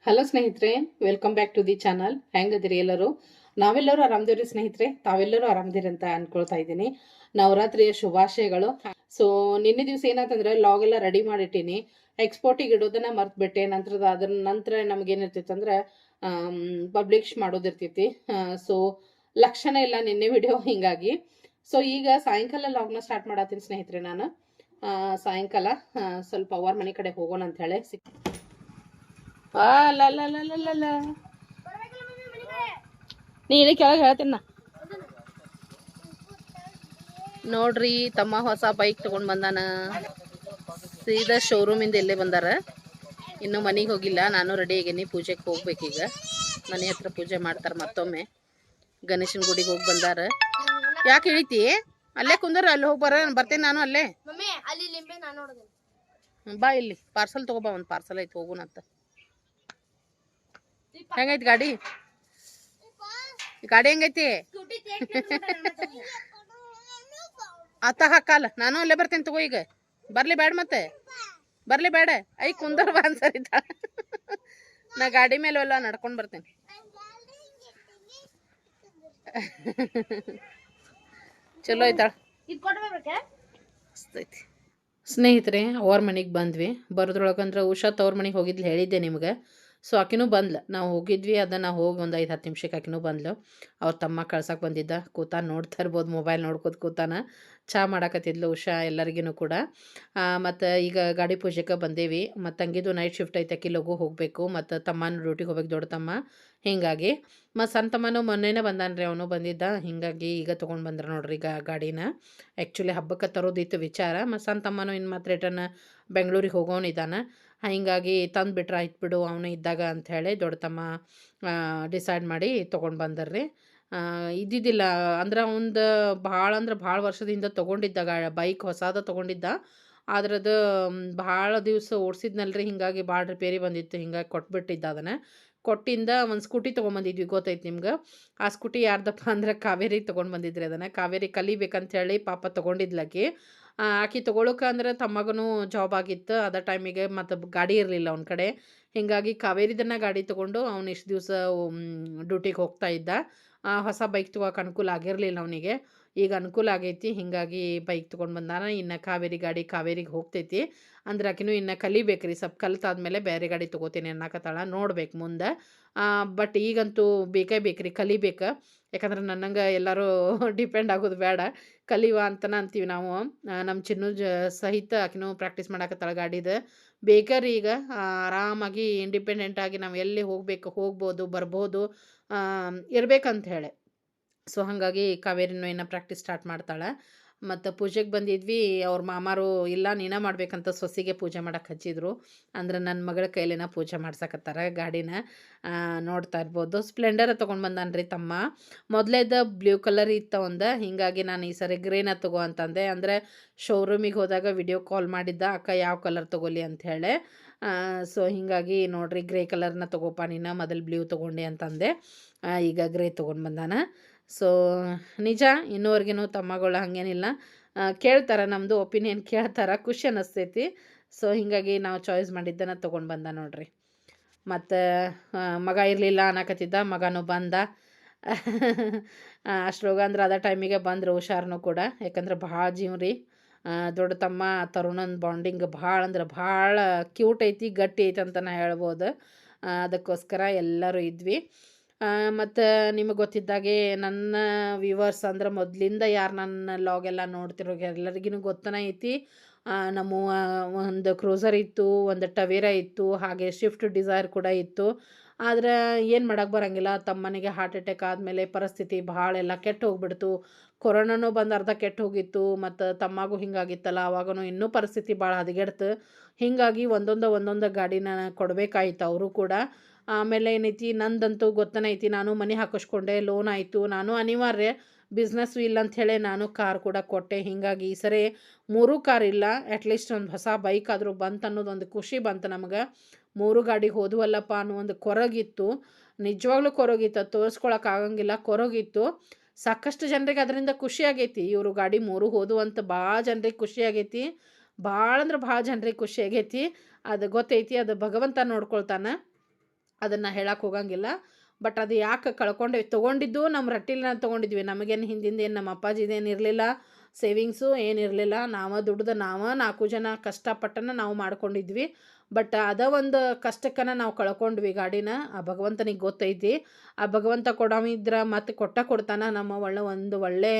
Hello ಸ್ನೇಹಿತರೆ, welcome back to the channel. ಹೆಂಗದಿರಿ ಎಲ್ಲರೂ? ನಾವೆಲ್ಲರೂ ಆರಾಮದೇವ್ರಿ ಸ್ನೇಹಿತರೆ. ತಾವೆಲ್ಲರೂ ಆರಾಮದಿರಿ ಅಂತ ಅನ್ಕೊಳ್ತಾ ಇದ್ದೀನಿ. ನವರಾತ್ರಿಯ ಶುಭಾಶಯಗಳು. ಸೊ ನಿನ್ನೆ ದಿವಸ ಏನಾಯ್ತಂದ್ರೆ ಲಾಗ್ ಎಲ್ಲ ರೆಡಿ ಮಾಡಿಟ್ಟಿನಿ. ಎಕ್ಸ್ಪೋರ್ಟಿಗೆ ಇಡೋದನ್ನ ಮರ್ತ್ ಬಿಟ್ಟೆ. ಅದ್ರ ನಂತರ ನಮ್ಗೇನಿರ್ತೈತೆ ಅಂದ್ರೆ ಪಬ್ಲಿಷ್ ಮಾಡೋದಿರ್ತೈತಿ. ಸೊ ಲಕ್ಷಣ ಇಲ್ಲ ನಿನ್ನೆ ವಿಡಿಯೋ, ಹಿಂಗಾಗಿ ಸೊ ಈಗ ಸಾಯಂಕಾಲ ಲಾಗ್ನ ಸ್ಟಾರ್ಟ್ ಮಾಡತ್ತೀನಿ ಸ್ನೇಹಿತರೆ. ನಾನು ಸಾಯಂಕಾಲ ಸ್ವಲ್ಪ ಅವ್ರ ಮನೆ ಕಡೆ ಹೋಗೋಣ ಅಂತ ಹೇಳಿ ನೀನು ಕೆಳಗೆ ಹೇಳ್ತೀನಿ ನೋಡ್ರಿ. ತಮ್ಮ ಹೊಸ ಬೈಕ್ ತಗೊಂಡ್ ಬಂದಾನ. ಸೀದಾ ಶೋರೂಮಿಂದ ಇಲ್ಲೇ ಬಂದಾರ. ಇನ್ನು ಮನೆಗೆ ಹೋಗಿಲ್ಲ. ನಾನು ರೆಡಿ ಆಗೇನಿ. ಪೂಜೆಗೆ ಹೋಗ್ಬೇಕೀಗ. ಮನೆ ಹತ್ರ ಪೂಜೆ ಮಾಡ್ತಾರ. ಮತ್ತೊಮ್ಮೆ ಗಣೇಶನ ಗುಡಿಗೆ ಹೋಗಿ ಬಂದಾರ. ಯಾಕೆ ಇಳಿತಿ? ಅಲ್ಲೇ ಕುಂದರ, ಅಲ್ಲಿ ಹೋಗಿ ಬರ್ತೇನೆ ನಾನು. ಅಲ್ಲೇ ಬಾ, ಇಲ್ಲಿ ಪಾರ್ಸಲ್ ತಗೋಬಾ. ಒಂದು ಪಾರ್ಸಲ್ ಐತಿ, ಹೋಗುನಂತ. ಹೆಂಗೈತಿ ಗಾಡಿ? ಗಾಡಿ ಹೆಂಗೈತಿ? ಅತ್ತ ಹಾಕಲ್ಲ. ನಾನು ಅಲ್ಲೇ ಬರ್ತೇನೆ ತಗೋ. ಈಗ ಬರ್ಲಿ ಬೇಡ, ಮತ್ತೆ ಬರ್ಲಿ ಬೇಡ. ಐ ಕುಂದರ್ ಬಾ ಅನ್ಸರಿತ. ನಾ ಗಾಡಿ ಮೇಲೆ ಎಲ್ಲ ನಡ್ಕೊಂಡು ಬರ್ತೇನೆ. ಚಲೋ ಐತಾಳ. ಸ್ನೇಹಿತರೆ, ಅವ್ರ ಮನೆಗೆ ಬಂದ್ವಿ. ಬರೋದ್ರೊಳಗಂದ್ರೆ ಉಷಾ ಅವ್ರ ಮನೆಗೆ ಹೋಗಿದ್ಲು, ಹೇಳಿದ್ದೆ ನಿಮ್ಗೆ. ಸೊ ಆಕಿನೂ ಬಂದ್ಲು. ನಾವು ಹೋಗಿದ್ವಿ, ಅದನ್ನು ಹೋಗಿ ಒಂದು 5-10 ನಿಮಿಷಕ್ಕೆ ಆಕಿನೂ ಬಂದ್ಲು. ಅವ್ರ ತಮ್ಮ ಕಳ್ಸಕ್ಕೆ ಬಂದಿದ್ದ. ಕೂತಾನ, ನೋಡ್ತಾ ಇರ್ಬೋದು, ಮೊಬೈಲ್ ನೋಡ್ಕೋತ ಕೂತಾನ. ಚಹಾ ಮಾಡಾಕತ್ತಿದ್ಲು ಉಷಾ ಎಲ್ಲರಿಗೂ ಕೂಡ. ಮತ್ತು ಈಗ ಗಾಡಿ ಪೂಜೆಗೆ ಬಂದೇವಿ. ಮತ್ತು ತಂಗಿದು ನೈಟ್ ಶಿಫ್ಟ್ ಐತೆ, ಅಕ್ಕಿ ಲಘು ಹೋಗಬೇಕು. ಮತ್ತು ತಮ್ಮನ ಡ್ಯೂಟಿಗೆ ಹೋಗ್ಬೇಕು, ದೊಡ್ಡ ತಮ್ಮ. ಹೀಗಾಗಿ ಮತ್ತು ಸಣ್ಣ ತಮ್ಮನೂ ಮೊನ್ನೆನೇ ಬಂದಾನ್ರಿ, ಅವನು ಬಂದಿದ್ದ. ಹೀಗಾಗಿ ಈಗ ತೊಗೊಂಡು ಬಂದ್ರೆ ನೋಡ್ರಿ ಈಗ ಗಾಡಿನ. ಆ್ಯಕ್ಚುಲಿ ಹಬ್ಬಕ್ಕೆ ತರೋದಿತ್ತು ವಿಚಾರ. ಮತ್ತು ಸಣ್ಣ ತಮ್ಮನೂ ಇನ್ನು ಮತ್ತೆ ರಿಟರ್ನ್ ಬೆಂಗಳೂರಿಗೆ ಹೋಗೋನಿದ್ದಾನೆ. ಹೀಗಾಗಿ ತಂದು ಬಿಟ್ರೆ ಆಯ್ತು ಬಿಡು ಅವನು ಇದ್ದಾಗ ಅಂಥೇಳಿ ದೊಡ್ಡ ತಮ್ಮ ಡಿಸೈಡ್ ಮಾಡಿ ತೊಗೊಂಡು ಬಂದರ್ರಿ. ಇದ್ದಿದ್ದಿಲ್ಲ ಅಂದ್ರೆ ಒಂದು ಭಾಳ ವರ್ಷದಿಂದ ತೊಗೊಂಡಿದ್ದ ಬೈಕ್ ಹೊಸಾದ ತೊಗೊಂಡಿದ್ದ. ಅದ್ರದ್ದು ಭಾಳ ದಿವಸ ಓಡಿಸಿದ್ನಲ್ರಿ. ಹೀಗಾಗಿ ಭಾಳ ರಿಪೇರಿ ಬಂದಿತ್ತು. ಹಿಂಗಾಗಿ ಕೊಟ್ಬಿಟ್ಟಿದ್ದ. ಅದನ್ನು ಕೊಟ್ಟಿಂದ ಒಂದು ಸ್ಕೂಟಿ ತೊಗೊಂಬಂದಿದ್ವಿ, ಗೊತ್ತೈತೆ ನಿಮ್ಗೆ. ಆ ಸ್ಕೂಟಿ ಯಾರ್ದಪ್ಪ ಅಂದ್ರೆ ಕಾವೇರಿಗೆ ತೊಗೊಂಡು ಬಂದಿದ್ರಿ. ಅದನ್ನು ಕಾವೇರಿ ಕಲಿಬೇಕಂತೇಳಿ ಪಾಪ ತೊಗೊಂಡಿದ್ಲಕಿ. ಆಕೆ ತೊಗೊಳಕ್ಕೆ ಅಂದ್ರೆ ತಮ್ಮಗೂ ಜಾಬ್ ಆಗಿತ್ತು ಅದ ಟೈಮಿಗೆ. ಮತ್ತು ಗಾಡಿ ಇರಲಿಲ್ಲ ಅವ್ನ ಕಡೆ. ಹೀಗಾಗಿ ಕಾವೇರಿದನ್ನು ಗಾಡಿ ತೊಗೊಂಡು ಅವ್ನು ಇಷ್ಟು ದಿವಸ ಡ್ಯೂಟಿಗೆ ಹೋಗ್ತಾ ಇದ್ದ. ಹೊಸ ಬೈಕ್ ತೊಗೋಕೆ ಅನುಕೂಲ ಆಗಿರಲಿಲ್ಲ ಅವನಿಗೆ. ಈಗ ಅನುಕೂಲ ಆಗೈತಿ. ಹೀಗಾಗಿ ಬೈಕ್ ತೊಗೊಂಡು ಬಂದಾನ. ಇನ್ನು ಕಾವೇರಿ ಗಾಡಿ ಕಾವೇರಿಗೆ ಹೋಗ್ತೈತಿ. ಅಂದ್ರೆ ಆಕಿನೂ ಇನ್ನು ಕಲಿಬೇಕ್ರಿ. ಸ್ವಲ್ಪ ಕಲಿತಾದ್ಮೇಲೆ ಬೇರೆ ಗಾಡಿ ತೊಗೋತೀನಿ ಅನ್ನಕತ್ತಾಳ. ನೋಡ್ಬೇಕು ಮುಂದೆ. ಬಟ್ ಈಗಂತೂ ಬೇಕೇ ಬೇಕ್ರಿ, ಕಲಿಬೇಕು. ಯಾಕಂದ್ರೆ ನನ್ನಂಗೆ ಎಲ್ಲರೂ ಡಿಪೆಂಡ್ ಆಗೋದು ಬೇಡ, ಕಲಿಯುವ ಅಂತನ ಅಂತೀವಿ ನಾವು. ನಮ್ಮ ಚಿನ್ನು ಸಹಿತ ಆಕಿನೂ ಪ್ರಾಕ್ಟೀಸ್ ಮಾಡಾಕತ್ತಾಳ ಗಾಡಿದು. ಬೇಕರಿ ಈಗ ಆರಾಮಾಗಿ ಇಂಡಿಪೆಂಡೆಂಟಾಗಿ ನಾವು ಎಲ್ಲಿ ಹೋಗಬೇಕು ಹೋಗ್ಬೋದು, ಬರ್ಬೋದು, ಇರ್ಬೇಕಂತ ಹೇಳಿ. ಸೊ ಹಾಗಾಗಿ ಕಾವೇರಿನೂ ಇನ್ನು ಪ್ರಾಕ್ಟೀಸ್ ಸ್ಟಾರ್ಟ್ ಮಾಡ್ತಾಳೆ. ಮತ್ತು ಪೂಜೆಗೆ ಬಂದಿದ್ವಿ. ಅವ್ರ ಮಾಮಾರು ಇಲ್ಲ ನೀನೇ ಮಾಡ್ಬೇಕಂತ ಸೊಸೆಗೆ ಪೂಜೆ ಮಾಡಕ್ಕೆ ಹಚ್ಚಿದ್ರು. ಅಂದ್ರೆ ನನ್ನ ಮಗಳ ಕೈಲಿನ ಪೂಜೆ ಮಾಡ್ಸಕತ್ತಾರ ಗಾಡಿನ. ನೋಡ್ತಾ ಇರ್ಬೋದು. ಸ್ಪ್ಲೆಂಡರ್ ತೊಗೊಂಡು ಬಂದಾನ್ರಿ ತಮ್ಮ. ಮೊದಲೇದ ಬ್ಲೂ ಕಲರ್ ಇತ್ತು ಒಂದು. ಹೀಗಾಗಿ ನಾನು ಈ ಸರಿ ಗ್ರೇನ ತೊಗೋ ಅಂತಂದೆ. ಅಂದರೆ ಶೋರೂಮಿಗೆ ಹೋದಾಗ ವಿಡಿಯೋ ಕಾಲ್ ಮಾಡಿದ್ದ, ಅಕ್ಕ ಯಾವ ಕಲರ್ ತೊಗೊಲಿ ಅಂಥೇಳಿ. ಸೊ ಹೀಗಾಗಿ ನೋಡ್ರಿ, ಗ್ರೇ ಕಲರ್ನ ತೊಗೋಪ ನೀನು, ಮೊದಲು ಬ್ಲೂ ತೊಗೊಂಡು ಅಂತಂದೆ. ಈಗ ಗ್ರೇ ತೊಗೊಂಡು ಬಂದಾನ. ಸೊ ನಿಜ, ಇನ್ನೂವರೆಗೂ ತಮ್ಮಗಳು ಹಾಗೇನಿಲ್ಲ, ಕೇಳ್ತಾರೆ, ನಮ್ಮದು ಒಪಿನಿಯನ್ ಕೇಳ್ತಾರೆ, ಖುಷಿ ಅನ್ನಿಸ್ತೈತಿ. ಸೊ ಹೀಗಾಗಿ ನಾವು ಚಾಯ್ಸ್ ಮಾಡಿದ್ದನ್ನು ತೊಗೊಂಡು ಬಂದ ನೋಡ್ರಿ. ಮತ್ತು ಮಗ ಇರಲಿಲ್ಲ ಅನ್ನಕತ್ತಿದ್ದ, ಮಗನೂ ಬಂದ. ಅಷ್ಟ್ರೋಗ ಅಂದ್ರೆ ಅದೇ ಟೈಮಿಗೆ ಬಂದರು ಹುಷಾರನು ಕೂಡ. ಯಾಕಂದ್ರೆ ಭಾಳ ಜೀವ್ರಿ. ದೊಡ್ಡ ತಮ್ಮ ತರುಣನ ಬಾಂಡಿಂಗ್ ಭಾಳ ಅಂದ್ರೆ ಭಾಳ ಕ್ಯೂಟ್ ಐತಿ, ಗಟ್ಟಿ ಐತಿ ಅಂತ ನಾ ಹೇಳ್ಬೋದು. ಅದಕ್ಕೋಸ್ಕರ ಎಲ್ಲರೂ ಇದ್ವಿ. ಮತ್ತು ನಿಮಗೆ ಗೊತ್ತಿದ್ದಾಗೆ ನನ್ನ ವ್ಯೂವರ್ಸ್ ಅಂದ್ರೆ ಮೊದಲಿಂದ ಯಾರು ನನ್ನ ಲಾಗೆಲ್ಲ ನೋಡ್ತಿರೋ ಎಲ್ಲರಿಗೂ ಗೊತ್ತನೇ ಐತಿ. ನಮ್ಮ ಒಂದು ಕ್ರೂಸರ್ ಇತ್ತು, ಒಂದು ಟವೇರಾ ಇತ್ತು, ಹಾಗೆ ಸ್ವಿಫ್ಟ್ ಡಿಸೈರ್ ಕೂಡ ಇತ್ತು. ಆದರೆ ಏನು ಮಾಡೋಕ್ಕೆ ಬರೋಂಗಿಲ್ಲ. ತಮ್ಮನಿಗೆ ಹಾರ್ಟ್ ಅಟ್ಯಾಕ್ ಆದಮೇಲೆ ಪರಿಸ್ಥಿತಿ ಭಾಳ ಎಲ್ಲ ಕೆಟ್ಟು ಹೋಗ್ಬಿಡ್ತು. ಕೊರೋನಾನೂ ಬಂದು ಅರ್ಧ ಕೆಟ್ಟು ಹೋಗಿತ್ತು. ಮತ್ತು ತಮ್ಮಗೂ ಹಿಂಗಾಗಿತ್ತಲ್ಲ, ಅವಾಗೂ ಇನ್ನೂ ಪರಿಸ್ಥಿತಿ ಭಾಳ ಹದಗೆಡ್ತು. ಹೀಗಾಗಿ ಒಂದೊಂದು ಗಾಡಿನ ಕೊಡಬೇಕಾಯ್ತು ಅವರು ಕೂಡ. ಆಮೇಲೆ ಏನೈತಿ, ನಂದಂತೂ ಗೊತ್ತನೇ ಐತಿ, ನಾನು ಮನೆ ಹಾಕಿಸ್ಕೊಂಡೆ, ಲೋನ್ ಆಯಿತು, ನಾನು ಅನಿವಾರ್ಯ, ಬಿಸ್ನೆಸ್ಸು ಇಲ್ಲ ಅಂಥೇಳಿ ನಾನು ಕಾರ್ ಕೂಡ ಕೊಟ್ಟೆ. ಹೀಗಾಗಿ ಈ ಸರಿ 3 ಕಾರ್ ಇಲ್ಲ, ಅಟ್ಲೀಸ್ಟ್ ಒಂದು ಹೊಸ ಬೈಕ್ ಆದರೂ ಬಂತು ಅನ್ನೋದೊಂದು ಖುಷಿ ಬಂತು ನಮ್ಗೆ. 3 ಗಾಡಿ ಹೋದ್ವಲ್ಲಪ್ಪ ಅನ್ನೋ ಒಂದು ಕೊರಗಿತ್ತು. ನಿಜವಾಗ್ಲೂ ಕೊರಗಿತ್ತು, ತೋರಿಸ್ಕೊಳಕ್ಕೆ ಆಗಂಗಿಲ್ಲ, ಕೊರಗಿತ್ತು. ಸಾಕಷ್ಟು ಜನರಿಗೆ ಅದರಿಂದ ಖುಷಿ ಆಗೈತಿ. ಇವರು ಗಾಡಿ 3 ಹೋದು ಅಂತ ಭಾಳ ಜನರಿಗೆ ಖುಷಿ ಆಗೈತಿ. ಭಾಳ ಅಂದ್ರೆ ಭಾಳ ಜನರಿಗೆ ಖುಷಿ ಆಗೈತಿ. ಅದು ಗೊತ್ತೈತಿ, ಅದು ಭಗವಂತ ನೋಡ್ಕೊಳ್ತಾನೆ. ಅದನ್ನು ಹೇಳಕ್ಕೆ ಹೋಗಂಗಿಲ್ಲ. ಬಟ್ ಅದು ಯಾಕೆ ಕಳ್ಕೊಂಡೆ ತೊಗೊಂಡಿದ್ದು ನಮ್ಮ ರಟ್ಟಿಲನ ತೊಗೊಂಡಿದ್ವಿ. ನಮಗೇನು ಹಿಂದಿಂದ ಏನು ನಮ್ಮ ಅಪ್ಪಾಜಿದೇನು ಇರಲಿಲ್ಲ, ಸೇವಿಂಗ್ಸು ಏನಿರಲಿಲ್ಲ. ದುಡ್ದು 4 ಜನ ಕಷ್ಟಪಟ್ಟನ ನಾವು ಮಾಡ್ಕೊಂಡಿದ್ವಿ. ಬಟ್ ಅದ ಒಂದು ಕಷ್ಟಕ್ಕನ ನಾವು ಕಳ್ಕೊಂಡ್ವಿ ಗಾಡಿನ. ಆ ಭಗವಂತನಿಗೆ ಗೊತ್ತೈತಿ. ಆ ಭಗವಂತ ಕೊಡವಿದ್ರೆ ಮತ್ತೆ ಕೊಡ್ತಾನೆ. ನಮ್ಮ ಒಂದು ಒಳ್ಳೆ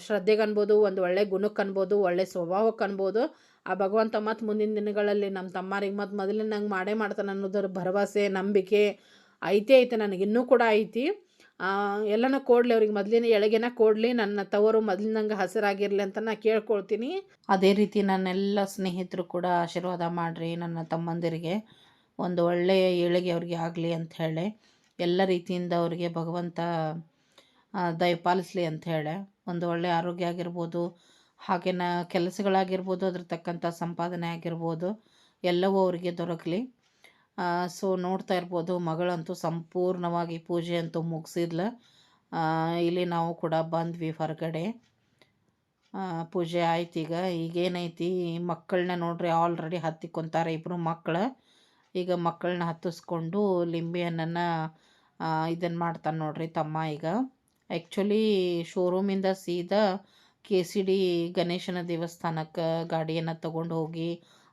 ಶ್ರದ್ಧೆಗೆ ಅನ್ಬೋದು, ಒಂದು ಒಳ್ಳೆ ಗುಣಕ್ಕೆ ಅನ್ಬೋದು, ಒಳ್ಳೆ ಸ್ವಭಾವಕ್ಕೆ ಅನ್ಬೋದು. ಆ ಭಗವಂತ ಮತ್ತು ಮುಂದಿನ ದಿನಗಳಲ್ಲಿ ನಮ್ಮ ತಮ್ಮರಿಗೆ ಮತ್ತು ಮೊದಲಿನಂಗೆ ಮಾಡೇ ಮಾಡ್ತಾನೆ ಅನ್ನೋದ್ರ ಭರವಸೆ, ನಂಬಿಕೆ ಐತೆ ನನಗೆ, ಇನ್ನೂ ಕೂಡ ಐತಿ. ಎಲ್ಲನೂ ಕೊಡಲಿ ಅವ್ರಿಗೆ, ಮೊದಲಿನ ಎಳಗೆನ ಕೊಡಲಿ, ನನ್ನ ತವರು ಮೊದಲಿನಂಗೆ ಹಸಿರಾಗಿರಲಿ ಅಂತ ನಾನು ಕೇಳ್ಕೊಳ್ತೀನಿ. ಅದೇ ರೀತಿ ನನ್ನೆಲ್ಲ ಸ್ನೇಹಿತರು ಕೂಡ ಆಶೀರ್ವಾದ ಮಾಡಿರಿ. ನನ್ನ ತಮ್ಮಂದಿರಿಗೆ ಒಂದು ಒಳ್ಳೆಯ ಏಳಿಗೆ ಅವ್ರಿಗೆ ಆಗಲಿ ಅಂಥೇಳಿ, ಎಲ್ಲ ರೀತಿಯಿಂದ ಅವ್ರಿಗೆ ಭಗವಂತ ದಯಪಾಲಿಸಲಿ ಅಂಥೇಳಿ, ಒಂದು ಒಳ್ಳೆಯ ಆರೋಗ್ಯ ಆಗಿರ್ಬೋದು, ಹಾಗೆನ ಕೆಲಸಗಳಾಗಿರ್ಬೋದು, ಅದ್ರ ತಕ್ಕಂಥ ಸಂಪಾದನೆ ಆಗಿರ್ಬೋದು, ಎಲ್ಲವೂ ಅವರಿಗೆ ದೊರಕಲಿ. ಸೊ ನೋಡ್ತಾ ಇರ್ಬೋದು, ಮಗಳಂತೂ ಸಂಪೂರ್ಣವಾಗಿ ಪೂಜೆ ಅಂತೂ ಮುಗಿಸಿದ್ಲು. ಇಲ್ಲಿ ನಾವು ಕೂಡ ಬಂದ್ವಿ ಹೊರಗಡೆ. ಪೂಜೆ ಆಯ್ತು. ಈಗೇನೈತಿ, ಮಕ್ಕಳನ್ನ ನೋಡ್ರಿ ಆಲ್ರೆಡಿ ಹತ್ತಿಕೊಂತಾರೆ ಇಬ್ಬರು ಮಕ್ಕಳು. ಈಗ ಮಕ್ಕಳನ್ನ ಹತ್ತಿಸ್ಕೊಂಡು ಲಿಂಬೆಹಣ್ಣನ್ನು ಇದನ್ನು ಮಾಡ್ತಾನೆ ನೋಡ್ರಿ ತಮ್ಮ. ಈಗ ಆ್ಯಕ್ಚುಲಿ ಶೋರೂಮಿಂದ ಸೀದಾ KCD ಗಣೇಶನ ದೇವಸ್ಥಾನಕ್ಕೆ ಗಾಡಿಯನ್ನು ತಗೊಂಡು ಹೋಗಿ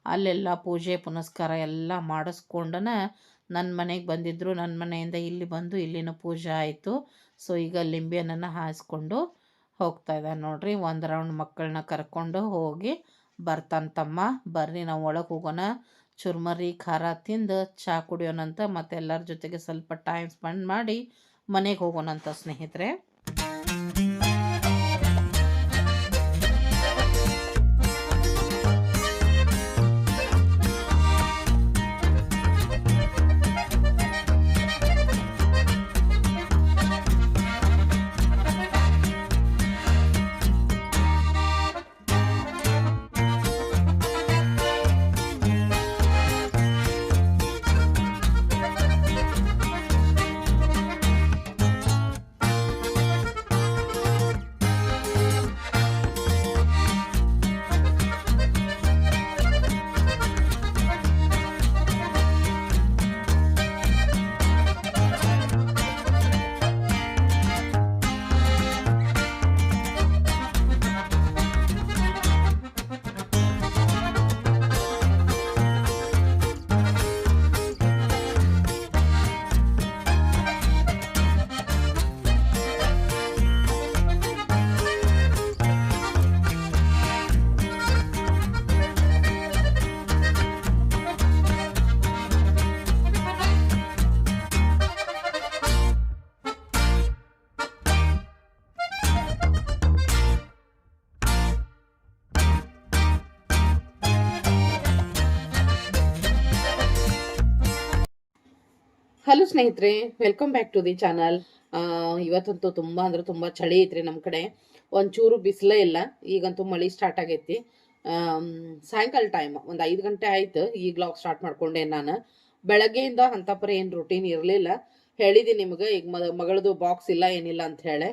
ಅಲ್ಲೆಲ್ಲ ಪೂಜೆ ಪುನಸ್ಕಾರ ಎಲ್ಲ ಮಾಡಿಸ್ಕೊಂಡನ ನನ್ನ ಮನೆಗೆ ಬಂದಿದ್ದರು. ನನ್ನ ಮನೆಯಿಂದ ಇಲ್ಲಿ ಬಂದು ಇಲ್ಲಿನ ಪೂಜೆ ಆಯಿತು. ಸೊ ಈಗ ಲಿಂಬೆಹಣ್ಣನ್ನು ಹಾಯಿಸ್ಕೊಂಡು ಹೋಗ್ತಾ ಇದ್ದಾನೆ ನೋಡ್ರಿ. ಒಂದು ರೌಂಡ್ ಮಕ್ಕಳನ್ನ ಕರ್ಕೊಂಡು ಹೋಗಿ ಬರ್ತಾನೆ ತಮ್ಮ. ಬರ್ರಿ ನಾವು ಒಳಗೆ ಹೋಗೋಣ, ಚುರ್ಮರಿ ಖಾರ ತಿಂದು ಚಹಾ ಕುಡಿಯೋಣಂತ, ಮತ್ತು ಎಲ್ಲರ ಜೊತೆಗೆ ಸ್ವಲ್ಪ ಟೈಮ್ ಸ್ಪೆಂಡ್ ಮಾಡಿ ಮನೆಗೆ ಹೋಗೋಣಂತ ಸ್ನೇಹಿತರೆ. ಹಲೋ ಸ್ನೇಹಿತರೆ, welcome back to the channel. ಇವತ್ತಂತೂ ತುಂಬ ಅಂದ್ರೆ ತುಂಬ ಚಳಿ ಐತ್ರಿ ನಮ್ಮ ಕಡೆ. ಒಂಚೂರು ಬಿಸಿಲೇ ಇಲ್ಲ. ಈಗಂತೂ ಮಳೆ ಸ್ಟಾರ್ಟ್ ಆಗೈತಿ. ಸಾಯಂಕಾಲ ಟೈಮ್ ಒಂದು 5 ಗಂಟೆ ಆಯ್ತು ಈಗ ವ್ಲಾಗ್ ಸ್ಟಾರ್ಟ್ ಮಾಡ್ಕೊಂಡೆ ನಾನು. ಬೆಳಗ್ಗೆಯಿಂದ ಅಂಥಪರ ಏನು ರೂಟೀನ್ ಇರಲಿಲ್ಲ. ಹೇಳಿದ್ದೀನಿ ನಿಮಗೆ, ಈಗ ಮಗಳದು ಬಾಕ್ಸ್ ಇಲ್ಲ ಏನಿಲ್ಲ ಅಂತ ಹೇಳಿ.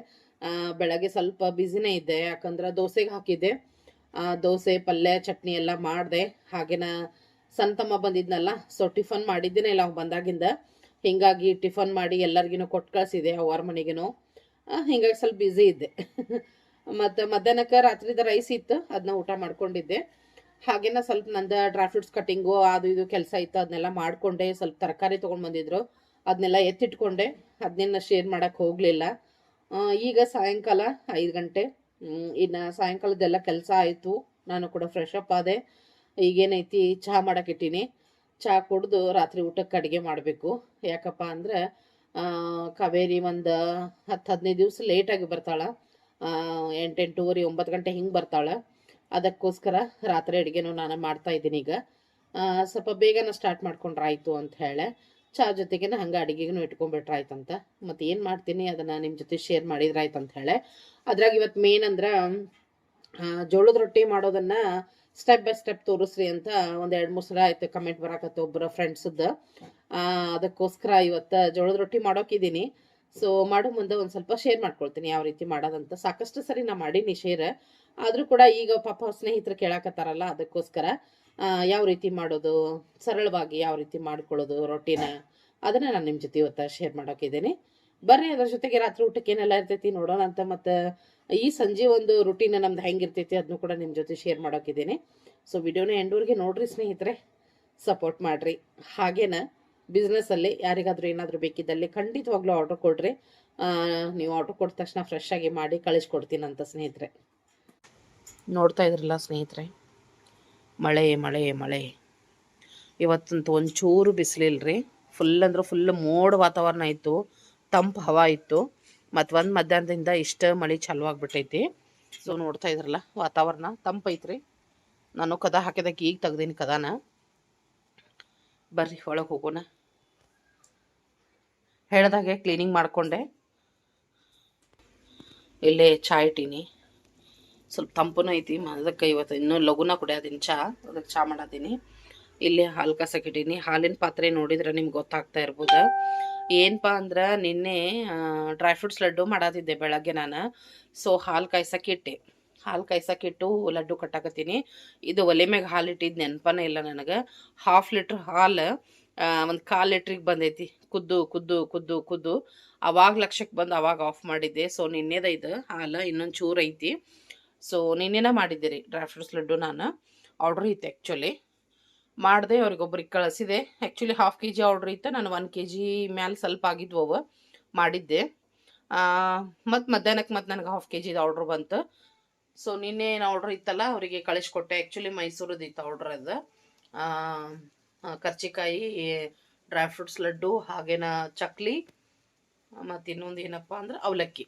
ಬೆಳಗ್ಗೆ ಸ್ವಲ್ಪ ಬ್ಯುಸಿನೇ ಇದ್ದೆ, ಯಾಕಂದ್ರೆ ದೋಸೆಗೆ ಹಾಕಿದ್ದೆ. ದೋಸೆ ಪಲ್ಯ ಚಟ್ನಿ ಎಲ್ಲ ಮಾಡಿದೆ. ಹಾಗೇನ ಸಣ್ಣ ತಮ್ಮ ಬಂದಿದ್ನಲ್ಲ, ಸೊ ಟಿಫನ್ ಮಾಡಿದ್ದೇನೆ ಇಲ್ಲ ಅವ್ನು ಬಂದಾಗಿಂದ. ಹೀಗಾಗಿ ಟಿಫನ್ ಮಾಡಿ ಎಲ್ಲರಿಗೂ ಕೊಟ್ಟು ಕಳಿಸಿದೆ, ಅವ್ರ ಮನೆಗೂ. ಹೀಗಾಗಿ ಸ್ವಲ್ಪ ಬ್ಯುಸಿ ಇದ್ದೆ. ಮತ್ತು ಮಧ್ಯಾಹ್ನಕ್ಕೆ ರಾತ್ರಿದ ರೈಸ್ ಇತ್ತು, ಅದನ್ನ ಊಟ ಮಾಡ್ಕೊಂಡಿದ್ದೆ. ಹಾಗೇನ ಸ್ವಲ್ಪ ನಂದು ಡ್ರೈ ಫ್ರೂಟ್ಸ್ ಕಟ್ಟಿಂಗು ಅದು ಇದು ಕೆಲಸ ಇತ್ತು, ಅದನ್ನೆಲ್ಲ ಮಾಡಿಕೊಂಡೆ. ಸ್ವಲ್ಪ ತರಕಾರಿ ತೊಗೊಂಡು ಬಂದಿದ್ರು, ಅದನ್ನೆಲ್ಲ ಎತ್ತಿಟ್ಕೊಂಡೆ. ಅದನ್ನೆಲ್ಲ ಶೇರ್ ಮಾಡೋಕ್ಕೆ ಹೋಗಲಿಲ್ಲ. ಈಗ ಸಾಯಂಕಾಲ 5 ಗಂಟೆ. ಇನ್ನು ಸಾಯಂಕಾಲದೆಲ್ಲ ಕೆಲಸ ಆಯಿತು. ನಾನು ಕೂಡ ಫ್ರೆಶ್ ಅಪ್ ಆದೆ. ಈಗೇನೈತಿ, ಚಹಾ ಮಾಡೋಕ್ಕಿಟ್ಟೀನಿ. ಚಹಾ ಕುಡ್ದು ರಾತ್ರಿ ಊಟಕ್ಕೆ ಅಡುಗೆ ಮಾಡಬೇಕು. ಯಾಕಪ್ಪ ಅಂದ್ರೆ ಕಾವೇರಿ ಒಂದು 10-15 ದಿವಸ ಲೇಟಾಗಿ ಬರ್ತಾಳೆ. 8, 8:30, 9 ಗಂಟೆ ಹಿಂಗೆ ಬರ್ತಾಳೆ. ಅದಕ್ಕೋಸ್ಕರ ರಾತ್ರಿ ಅಡುಗೆನೂ ನಾನು ಮಾಡ್ತಾಯಿದ್ದೀನಿ. ಈಗ ಸ್ವಲ್ಪ ಬೇಗನೆ ಸ್ಟಾರ್ಟ್ ಮಾಡ್ಕೊಂಡ್ರೆ ಆಯಿತು ಅಂತ ಹೇಳಿ ಚಹಾ ಜೊತೆಗೆ ಹಂಗೆ ಅಡುಗೆಗೂ ಇಟ್ಕೊಂಡ್ಬಿಟ್ರೆ ಆಯ್ತಂತ. ಮತ್ತು ಏನು ಮಾಡ್ತೀನಿ ಅದನ್ನು ನಿಮ್ಮ ಜೊತೆ ಶೇರ್ ಮಾಡಿದ್ರೆ ಆಯ್ತು ಅಂತ ಹೇಳಿ. ಅದ್ರಾಗ ಇವತ್ತು ಮೇನ್ ಅಂದ್ರೆ ಜೋಳದ ರೊಟ್ಟಿ ಮಾಡೋದನ್ನು ಸ್ಟೆಪ್ ಬೈ ಸ್ಟೆಪ್ ತೋರಿಸ್ರಿ ಅಂತ 1-2-3 ಸಲ ಆಯ್ತು ಕಮೆಂಟ್ ಬರಾಕತ್ತೆ ಒಬ್ಬರ ಫ್ರೆಂಡ್ಸದ್ದು. ಅದಕ್ಕೋಸ್ಕರ ಇವತ್ತು ಜೋಳದ ರೊಟ್ಟಿ ಮಾಡೋಕಿದ್ದೀನಿ. ಸೊ ಮಾಡೋ ಮುಂದೆ ಒಂದು ಸ್ವಲ್ಪ ಶೇರ್ ಮಾಡ್ಕೊಳ್ತೀನಿ ಯಾವ ರೀತಿ ಮಾಡೋದಂತ. ಸಾಕಷ್ಟು ಸರಿ ನಾ ಮಾಡೀನಿ ಶೇರ್, ಆದರೂ ಕೂಡ ಈಗ ಪಾಪ ಸ್ನೇಹಿತರು ಕೇಳಾಕತ್ತಾರಲ್ಲ, ಅದಕ್ಕೋಸ್ಕರ ಯಾವ ರೀತಿ ಮಾಡೋದು, ಸರಳವಾಗಿ ಯಾವ ರೀತಿ ಮಾಡ್ಕೊಳ್ಳೋದು ರೊಟ್ಟಿನ, ಅದನ್ನು ನಾನು ನಿಮ್ಮ ಜೊತೆ ಇವತ್ತು ಶೇರ್ ಮಾಡೋಕ್ಕಿದ್ದೀನಿ. ಬರ್ರಿ ಅದ್ರ ಜೊತೆಗೆ ರಾತ್ರಿ ಊಟಕ್ಕೆ ಏನೆಲ್ಲ ಇರ್ತೈತಿ ನೋಡೋಣ ಅಂತ. ಮತ್ತು ಈ ಸಂಜೆ ಒಂದು ರುಟೀನ್ ನಮ್ದು ಹೆಂಗಿರ್ತೈತಿ ಅದನ್ನು ಕೂಡ ನಿಮ್ಮ ಜೊತೆ ಶೇರ್ ಮಾಡೋಕ್ಕಿದ್ದೀನಿ. ಸೊ ವಿಡಿಯೋನ ಎಂಡೂರ್ಗೆ ನೋಡ್ರಿ ಸ್ನೇಹಿತರೆ, ಸಪೋರ್ಟ್ ಮಾಡಿರಿ. ಹಾಗೇನ ಬಿಸ್ನೆಸ್ಸಲ್ಲಿ ಯಾರಿಗಾದರೂ ಏನಾದರೂ ಬೇಕಿದ್ದಲ್ಲಿ ಖಂಡಿತವಾಗ್ಲೂ ಆರ್ಡ್ರ್ ಕೊಡ್ರಿ. ನೀವು ಆರ್ಡ್ರ್ ಕೊಟ್ಟ ತಕ್ಷಣ ಫ್ರೆಶ್ ಆಗಿ ಮಾಡಿ ಕಳಿಸ್ಕೊಡ್ತೀನಂತ ಸ್ನೇಹಿತರೆ. ನೋಡ್ತಾ ಇದ್ರಲ್ಲ ಸ್ನೇಹಿತರೆ, ಮಳೆ ಮಳೆ ಮಳೆ. ಇವತ್ತಂತೂ ಒಂಚೂರು ಬಿಸಿಲಿಲ್ರಿ. ಫುಲ್ ಅಂದ್ರೆ ಫುಲ್ ಮೋಡ ವಾತಾವರಣ ಇತ್ತು, ತಂಪು ಹವಾ ಇತ್ತು. ಮತ್ತು ಒಂದು ಮಧ್ಯಾಹ್ನದಿಂದ ಇಷ್ಟು ಮಳೆ ಚಾಲು ಆಗಿಬಿಟ್ಟೈತಿ. ಸೊ ನೋಡ್ತಾ ಇದ್ರಲ್ಲ ವಾತಾವರಣ ತಂಪೈತ್ರಿ. ನಾನು ಕದ ಹಾಕಿದಕ್ಕೆ ಈಗ ತೆಗ್ದೀನಿ ಕದಾನ. ಬರ್ರಿ ಒಳಗೆ ಹೋಗೋಣ. ಹೇಳ್ದಾಗೆ ಕ್ಲೀನಿಂಗ್ ಮಾಡಿಕೊಂಡೆ. ಇಲ್ಲೇ ಚಾ ಇಟ್ಟೀನಿ, ಸ್ವಲ್ಪ ತಂಪುನೂ ಐತಿ. ಅದಕ್ಕೆ ಇವತ್ತು ಇನ್ನೂ ಲಘುನ ಕುಡಿಯೋದೀನಿ ಚಾ, ಅದಕ್ಕೆ ಚಾ ಮಾಡತ್ತೀನಿ. ಇಲ್ಲಿ ಹಾಲು ಕಾಸಕ್ಕಿಟ್ಟೀನಿ. ಹಾಲಿನ ಪಾತ್ರೆ ನೋಡಿದ್ರೆ ನಿಮ್ಗೆ ಗೊತ್ತಾಗ್ತಾ ಇರ್ಬೋದು. ಏನಪ್ಪ ಅಂದ್ರೆ ನಿನ್ನೆ ಡ್ರೈ ಫ್ರೂಟ್ಸ್ ಲಡ್ಡು ಮಾಡತ್ತಿದ್ದೆ ಬೆಳಗ್ಗೆ ನಾನು. ಸೊ ಹಾಲು ಕಾಯ್ಸಕ್ಕಿಟ್ಟೆ. ಹಾಲು ಕಾಯ್ಸಕ್ಕಿಟ್ಟು ಲಡ್ಡು ಕಟ್ಟಾಕತ್ತೀನಿ. ಇದು ಒಲೆ ಮ್ಯಾಗ ಹಾಲು ಇಟ್ಟಿದ್ದು ನೆನಪನೇ ಇಲ್ಲ ನನಗೆ. 1/2 ಲೀಟ್ರ್ ಹಾಲು ಒಂದು 1/4 ಲೀಟ್ರಿಗೆ ಬಂದೈತಿ. ಕುದ್ದು ಕುದ್ದು ಕುದ್ದು ಕುದ್ದು ಅವಾಗ ಲಕ್ಷಕ್ಕೆ ಬಂದು ಅವಾಗ ಆಫ್ ಮಾಡಿದ್ದೆ. ಸೊ ನಿನ್ನೆದ ಇದು ಹಾಲು ಇನ್ನೊಂದು ಚೂರು ಐತಿ. ಸೊ ನಿನ್ನೆನ ಮಾಡಿದ್ದೆ ರೀ ಡ್ರೈ ಫ್ರೂಟ್ಸ್ ಲಡ್ಡು. ನಾನು ಆರ್ಡ್ರ್ ಇತ್ತು ಆ್ಯಕ್ಚುಲಿ, ಮಾಡಿದೆ, ಅವ್ರಿಗೊಬ್ರಿಗೆ ಕಳಿಸಿದೆ. ಆ್ಯಕ್ಚುಲಿ 1/2 kg ಆರ್ಡ್ರ್ ಇತ್ತು. ನಾನು 1 kg ಮ್ಯಾಲೆ ಸ್ವಲ್ಪ ಆಗಿದ್ವು ಅವು ಮಾಡಿದ್ದೆ. ಮತ್ತು ಮಧ್ಯಾಹ್ನಕ್ಕೆ ಮತ್ತು ನನಗೆ 1/2 kg ಆರ್ಡ್ರ್ ಬಂತು. ಸೊ ನಿನ್ನೆ ಏನು ಆರ್ಡ್ರ್ ಇತ್ತಲ್ಲ ಅವರಿಗೆ ಕಳಿಸ್ಕೊಟ್ಟೆ. ಆ್ಯಕ್ಚುಲಿ ಮೈಸೂರದ್ದು ಇತ್ತು ಆರ್ಡ್ರ್. ಅದು ಕರ್ಚಿಕಾಯಿ, ಡ್ರೈ ಫ್ರೂಟ್ಸ್ ಲಡ್ಡು, ಹಾಗೇನ ಚಕ್ಲಿ, ಮತ್ತು ಇನ್ನೊಂದು ಏನಪ್ಪ ಅಂದ್ರೆ ಅವಲಕ್ಕಿ.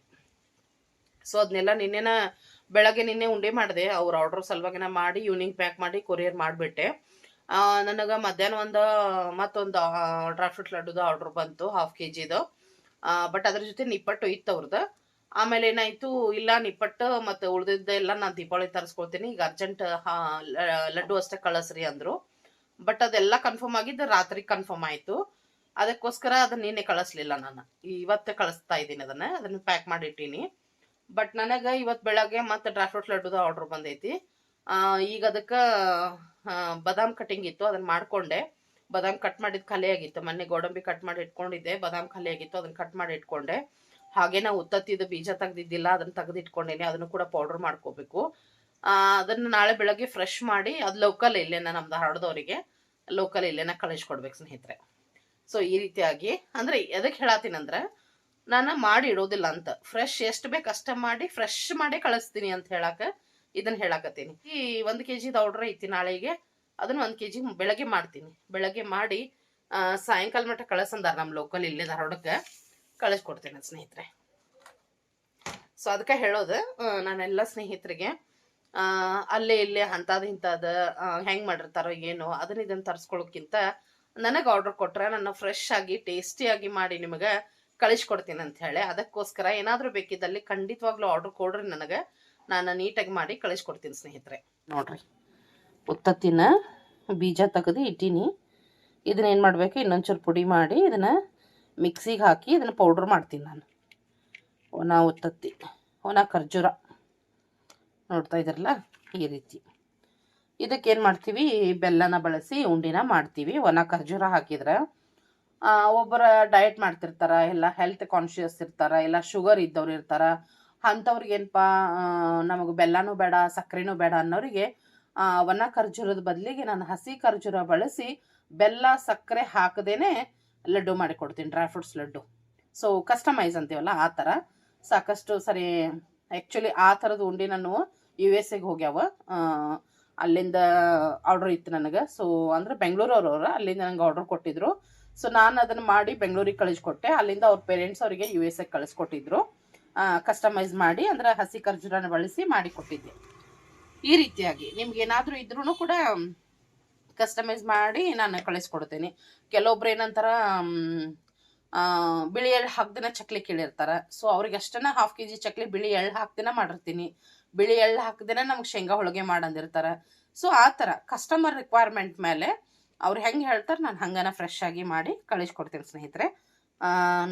ಸೊ ಅದನ್ನೆಲ್ಲ ನಿನ್ನೆ ಉಂಡೆ ಮಾಡಿದೆ. ಅವ್ರ ಆರ್ಡ್ರ್ ಸಲುವಾಗಿನ ಮಾಡಿ ಈವ್ನಿಂಗ್ ಪ್ಯಾಕ್ ಮಾಡಿ ಕೊರಿಯರ್ ಮಾಡಿಬಿಟ್ಟೆ. ನನಗೆ ಮಧ್ಯಾಹ್ನ ಮತ್ತೊಂದು ಡ್ರೈ ಫ್ರೂಟ್ ಲಡ್ಡುದು ಆರ್ಡ್ರ್ ಬಂತು 1/2 kgದು. ಬಟ್ ಅದ್ರ ಜೊತೆ ನಿಪ್ಪಟ್ಟು ಇತ್ತು ಅವ್ರದ್ದು. ಆಮೇಲೆ ಏನಾಯಿತು, ಇಲ್ಲ ನಿಪ್ಪಟ್ಟು ಮತ್ತು ಉಳಿದಿದ್ದೆಲ್ಲ ನಾನು ದೀಪಾವಳಿ ತರಿಸ್ಕೊಳ್ತೀನಿ, ಈಗ ಅರ್ಜೆಂಟ್ ಲಡ್ಡು ಅಷ್ಟೇ ಕಳಿಸ್ರಿ ಅಂದರು. ಬಟ್ ಅದೆಲ್ಲ ಕನ್ಫರ್ಮ್ ಆಗಿದ್ದು ರಾತ್ರಿ ಕನ್ಫರ್ಮ್ ಆಯಿತು. ಅದಕ್ಕೋಸ್ಕರ ಅದನ್ನ ನಿನ್ನೆ ಕಳಿಸ್ಲಿಲ್ಲ. ನಾನು ಇವತ್ತೇ ಕಳಿಸ್ತಾ ಇದ್ದೀನಿ. ಅದನ್ನು ಪ್ಯಾಕ್ ಮಾಡಿಟ್ಟೀನಿ. ಬಟ್ ನನಗೆ ಇವತ್ತು ಬೆಳಗ್ಗೆ ಮತ್ತು ಡ್ರೈ ಫ್ರೂಟ್ ಲಡ್ಡುದ ಆರ್ಡ್ರ್ ಬಂದೈತಿ. ಈಗ ಅದಕ್ಕೆ ಬಾದಾಮ್ ಕಟಿಂಗ್ ಇತ್ತು, ಅದನ್ನು ಮಾಡಿಕೊಂಡೆ. ಬಾದಾಮ್ ಕಟ್ ಮಾಡಿದ್ದು ಖಾಲಿ ಆಗಿತ್ತು. ಮೊನ್ನೆ ಗೋಡಂಬಿ ಕಟ್ ಮಾಡಿ ಇಟ್ಕೊಂಡಿದ್ದೆ, ಬಾದಾಮ್ ಖಾಲಿ ಆಗಿತ್ತು, ಅದನ್ನು ಕಟ್ ಮಾಡಿ ಇಟ್ಕೊಂಡೆ. ಹಾಗೆ ನಾವು ಉತ್ತತ್ತಿದ್ದು ಬೀಜ ತೆಗ್ದಿದ್ದಿಲ್ಲ, ಅದನ್ನು ತೆಗೆದು ಇಟ್ಕೊಂಡೇನೆ. ಅದನ್ನು ಕೂಡ ಪೌಡ್ರ್ ಮಾಡ್ಕೋಬೇಕು. ಅದನ್ನು ನಾಳೆ ಬೆಳಗ್ಗೆ ಫ್ರೆಶ್ ಮಾಡಿ, ಅದು ಲೋಕಲ್ ಇಲ್ಲೇನ ನಮ್ದು ಹರಡ್ದವರಿಗೆ ಲೋಕಲ್ ಇಲ್ಲೇನ ಕಳಿಸ್ಕೊಡ್ಬೇಕು ಸ್ನೇಹಿತರೆ. ಸೊ ಈ ರೀತಿಯಾಗಿ ಅಂದರೆ ಎದಕ್ಕೆ ಹೇಳತ್ತೀನಂದ್ರೆ, ನಾನು ಮಾಡಿ ಇಡೋದಿಲ್ಲ ಅಂತ, ಫ್ರೆಶ್ ಎಷ್ಟು ಬೇಕು ಅಷ್ಟೇ ಮಾಡಿ ಫ್ರೆಶ್ ಮಾಡಿ ಕಳಿಸ್ತೀನಿ ಅಂತ ಹೇಳಕ್ಕೆ ಇದನ್ನು ಹೇಳಕತ್ತೀನಿ. ಈ 1 kgದ ಆರ್ಡ್ರ್ ಐತಿ ನಾಳೆಗೆ. ಅದನ್ನು 1 kg ಬೆಳಗ್ಗೆ ಮಾಡ್ತೀನಿ. ಬೆಳಗ್ಗೆ ಮಾಡಿ ಸಾಯಂಕಾಲ ಮಟ್ಟ ಕಳಿಸಂದಾರ ನಮ್ಮ ಲೋಕಲ್ ಇಲ್ಲೇ ಧಾರವಾಡಕ್ಕೆ ಕಳಿಸ್ಕೊಡ್ತೇನೆ ಸ್ನೇಹಿತರೆ. ಸೊ ಅದಕ್ಕೆ ಹೇಳೋದು ನಾನೆಲ್ಲ ಸ್ನೇಹಿತರಿಗೆ ಅಲ್ಲೇ ಇಲ್ಲೇ ಅಂಥದ್ದು ಇಂಥದ್ದು ಹೆಂಗೆ ಮಾಡಿರ್ತಾರೋ ಏನೋ ಇದನ್ನು ತರಿಸ್ಕೊಳ್ಳೋಕ್ಕಿಂತ ನನಗೆ ಆರ್ಡ್ರ್ ಕೊಟ್ರೆ ನಾನು ಫ್ರೆಶ್ ಆಗಿ ಟೇಸ್ಟಿಯಾಗಿ ಮಾಡಿ ನಿಮಗೆ ಕಳಿಸ್ಕೊಡ್ತೀನಿ ಅಂತ ಹೇಳಿ. ಅದಕ್ಕೋಸ್ಕರ ಏನಾದರೂ ಬೇಕಿದ್ದಲ್ಲಿ ಖಂಡಿತವಾಗ್ಲೂ ಆರ್ಡ್ರ್ ಕೊಡ್ರಿ ನನಗೆ, ನಾನು ನೀಟಾಗಿ ಮಾಡಿ ಕಳಿಸ್ಕೊಡ್ತೀನಿ ಸ್ನೇಹಿತರೆ. ನೋಡ್ರಿ, ಉತ್ತತ್ತಿನ ಬೀಜ ತೆಗೆದು ಇಟ್ಟೀನಿ. ಇದನ್ನೇನು ಮಾಡಬೇಕು, ಇನ್ನೊಂಚೂರು ಪುಡಿ ಮಾಡಿ ಇದನ್ನು ಮಿಕ್ಸಿಗೆ ಹಾಕಿ ಇದನ್ನು ಪೌಡ್ರ್ ಮಾಡ್ತೀನಿ ನಾನು. ಒಣ ಉತ್ತತ್ತಿ, ಒಣ ಖರ್ಜೂರ ನೋಡ್ತಾ ಇದ್ರಲ್ಲ ಈ ರೀತಿ. ಇದಕ್ಕೇನು ಮಾಡ್ತೀವಿ, ಬೆಲ್ಲನ ಬಳಸಿ ಉಂಡಿನ ಮಾಡ್ತೀವಿ. ಒಣ ಖರ್ಜೂರ ಹಾಕಿದ್ರೆ ಒಬ್ಬರ ಡಯಟ್ ಮಾಡ್ತಿರ್ತಾರೆ, ಎಲ್ಲ ಹೆಲ್ತ್ ಕಾನ್ಷಿಯಸ್ ಇರ್ತಾರೆ, ಎಲ್ಲ ಶುಗರ್ ಇದ್ದವ್ರು ಇರ್ತಾರೆ. ಅಂಥವ್ರಿಗೇನಪ್ಪ, ನಮಗೆ ಬೆಲ್ಲನೂ ಬೇಡ ಸಕ್ಕರೆನೂ ಬೇಡ ಅನ್ನೋರಿಗೆ ಒಣ ಖರ್ಜೂರದ ಬದಲಿಗೆ ನಾನು ಹಸಿ ಖರ್ಜೂರ ಬಳಸಿ ಬೆಲ್ಲ ಸಕ್ಕರೆ ಹಾಕದೇನೆ ಲಡ್ಡು ಮಾಡಿಕೊಡ್ತೀನಿ, dry fruits laddu. So customise ಅಂತೀವಲ್ಲ ಆ ಥರ ಸಾಕಷ್ಟು ಸರಿ. ಆ್ಯಕ್ಚುಲಿ ಆ ಥರದ ಉಂಡೆ ನಾನು USA ಹೋಗ್ಯಾವ. ಅಲ್ಲಿಂದ ಆರ್ಡ್ರ್ ಇತ್ತು ನನಗೆ. ಸೊ ಅಂದರೆ ಬೆಂಗಳೂರವ್ರವ್ರು, ಅಲ್ಲಿಂದ ನನಗೆ ಆರ್ಡ್ರ್ ಕೊಟ್ಟಿದ್ರು. ಸೊ ನಾನು ಅದನ್ನು ಮಾಡಿ ಬೆಂಗಳೂರಿಗೆ ಕಳಿಸ್ಕೊಟ್ಟೆ. ಅಲ್ಲಿಂದ ಅವ್ರ ಪೇರೆಂಟ್ಸ್ ಅವರಿಗೆ USA ಕಳಿಸ್ಕೊಟ್ಟಿದ್ರು. ಕಸ್ಟಮೈಸ್ ಮಾಡಿ, ಅಂದರೆ ಹಸಿ ಖರ್ಜೂರನ ಬಳಸಿ ಮಾಡಿ ಕೊಟ್ಟಿದ್ದೆ. ಈ ರೀತಿಯಾಗಿ ನಿಮ್ಗೆ ಏನಾದರೂ ಇದ್ರೂ ಕೂಡ ಕಸ್ಟಮೈಸ್ ಮಾಡಿ ನಾನು ಕಳಿಸ್ಕೊಡ್ತೇನೆ. ಕೆಲವೊಬ್ರು ಏನಂತಾರ, ಬಿಳಿ ಎಳ್ಳು ಹಾಕ್ದಿನ ಚಕ್ಲಿ ಕೇಳಿರ್ತಾರೆ. ಸೊ ಅವ್ರಿಗೆ ಅಷ್ಟನ್ನ 1/2 kg ಚಕ್ಲಿ ಬಿಳಿ ಎಳ್ಳು ಹಾಕ್ದಿನ ಮಾಡಿರ್ತೀನಿ. ಬಿಳಿ ಎಳ್ಳು ಹಾಕ್ದಿನ ನಮ್ಗೆ ಶೇಂಗಾ ಹೋಳಿಗೆ ಮಾಡಂದಿರ್ತಾರೆ. ಸೊ ಆ ಥರ ಕಸ್ಟಮರ್ ರಿಕ್ವೈರ್ಮೆಂಟ್ ಮೇಲೆ ಅವ್ರು ಹೆಂಗೆ ಹೇಳ್ತಾರೆ ನಾನು ಹಂಗನ ಫ್ರೆಶ್ ಆಗಿ ಮಾಡಿ ಕಳಿಸ್ಕೊಡ್ತೀನಿ ಸ್ನೇಹಿತರೆ.